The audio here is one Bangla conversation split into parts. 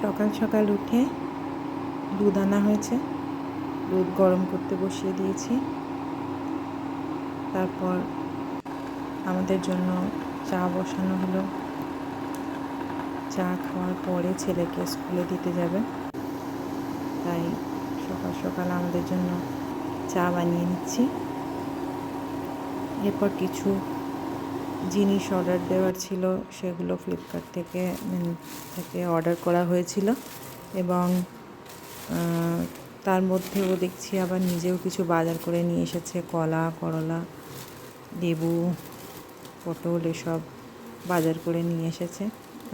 সকাল সকাল উঠে দুধ আনা হয়েছে, দুধ গরম করতে বসিয়ে দিয়েছি। তারপর আমাদের জন্য চা বসানো হলো। চা খাওয়ার পরে ছেলেকে স্কুলে দিতে যাবে, তাই সকাল সকাল আমাদের জন্য চা বানিয়ে নিচ্ছি। এরপর কিছু জিনিস অর্ডার দেওয়ার ছিল, সেগুলো ফ্লিপকার্ট থেকে অর্ডার করা হয়েছিল এবং তার মধ্যেও দেখছি আবার নিজেও কিছু বাজার করে নিয়ে এসেছে। কলা, করলা, লেবু, পটল এসব বাজার করে নিয়ে এসেছে।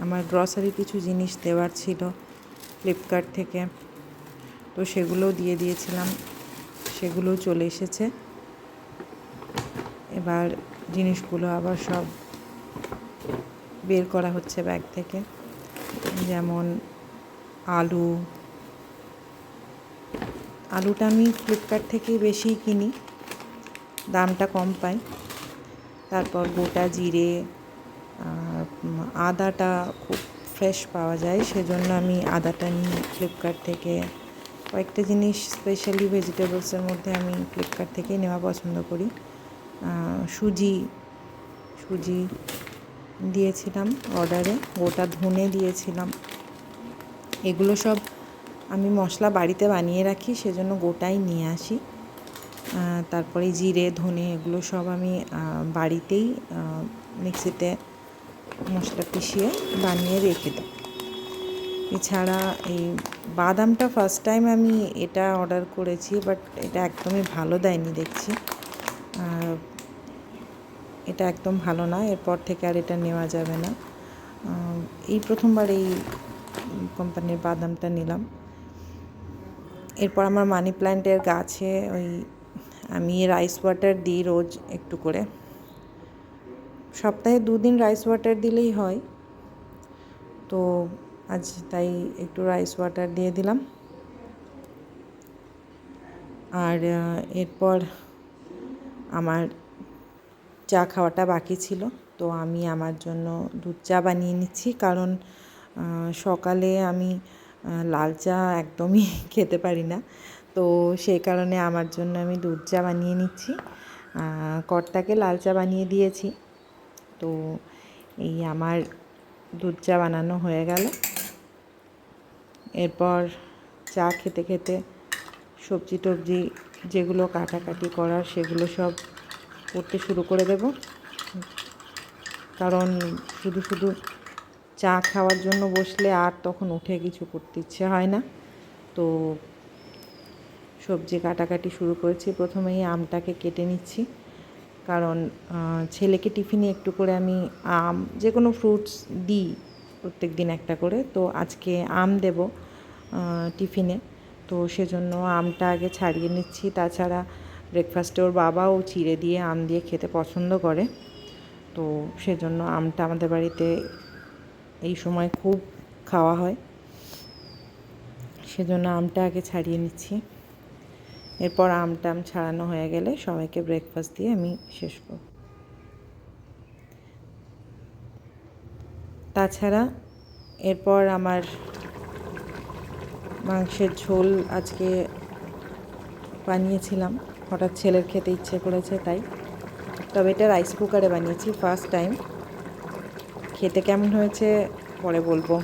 আমার গ্রসারি কিছু জিনিস দেওয়ার ছিল ফ্লিপকার্ট থেকে, তো সেগুলোও দিয়ে দিয়েছিলাম, সেগুলোও চলে এসেছে। এবার জিনিসগুলো আবার সব বের করা হচ্ছে ব্যাগ থেকে, যেমন আলুটা আমি ফ্লিপকার্ট থেকেই বেশি কিনি, দামটা কম পাই। তারপর গোটা জিরে, আদাটা খুব ফ্রেশ পাওয়া যায়, সেজন্য আমি আদাটা নিই ফ্লিপকার্ট থেকে। কয়েকটা জিনিস স্পেশালি ভেজিটেবলসের মধ্যে আমি ফ্লিপকার্ট থেকেই নেওয়া পছন্দ করি। সুজি দিয়েছিলাম অর্ডারে, গোটা ধনে দিয়েছিলাম। এগুলো সব আমি মশলা বাড়িতে বানিয়ে রাখি, সেজন্য গোটাই নিয়ে আসি। তারপরে জিরে, ধনে এগুলো সব আমি বাড়িতেই মিক্সিতে মশলা পিষিয়ে বানিয়ে রেখে দিই। এছাড়া এই বাদামটা ফার্স্ট টাইম আমি এটা অর্ডার করেছি, বাট এটা একদমই ভালো দেয়নি দেখছি। এটা একদম ভালো না, এরপর থেকে আর এটা নেওয়া যাবে না। এই প্রথমবার এই কোম্পানির বাদামটা নিলাম। এরপর আমার মানি প্ল্যান্টের গাছে আমি রাইস ওয়াটার দিই রোজ একটু করে, সপ্তাহে 2 দিন রাইস ওয়াটার দিলেই হয়। তো আজ তাই একটু রাইস ওয়াটার দিয়ে দিলাম। আর এরপর আমার চা খাওয়াটা বাকি ছিল, তো আমি আমার জন্য দুধ চা বানিয়ে নিচ্ছি। কারণ সকালে আমি লাল চা একদমই খেতে পারি না, তো সেই কারণে আমার জন্য আমি দুধ চা বানিয়ে নিচ্ছি। কর্তাকে লাল চা বানিয়ে দিয়েছি, তো এই আমার দুধ চা বানানো হয়ে গেল। এরপর চা খেতে খেতে সবজি টবজি যেগুলো কাটাকাটি করার সেগুলো সব করতে শুরু করে দেব। কারণ শুধু শুধু চা খাওয়ার জন্য বসলে আর তখন উঠে কিছু করতে ইচ্ছে হয় না, তো সবজি কাটাকাটি শুরু করেছি। প্রথমেই আমটাকে কেটে নিচ্ছি, কারণ ছেলেকে টিফিনে একটু করে আমি আম, যে কোনো ফ্রুটস দিই প্রত্যেক দিন একটা করে, তো আজকে আম দেব টিফিনে, তো সেজন্য আমটা আগে ছাড়িয়ে নিচ্ছি। তাছাড়া ব্রেকফাস্টে ওর বাবাও চিড়ে দিয়ে আম দিয়ে খেতে পছন্দ করে, তো সেজন্য আমটা আমাদের বাড়িতে এই সময় খুব খাওয়া হয়, সেজন্য আমটা আগে ছাড়িয়ে নিচ্ছি। এরপর আমটা ছাড়ানো হয়ে গেলে সবাইকে ব্রেকফাস্ট দিয়ে আমি শেষ করব। তাছাড়া এরপর আমার মাংসের ঝোল আজকে বানিয়েছিলাম, হঠাৎ ছেলের খেতে ইচ্ছে করেছে তাই। তবে এটা রাইস কুকারে বানিয়েছি ফার্স্ট টাইম, খেতে কেমন হয়েছে পরে বলবো।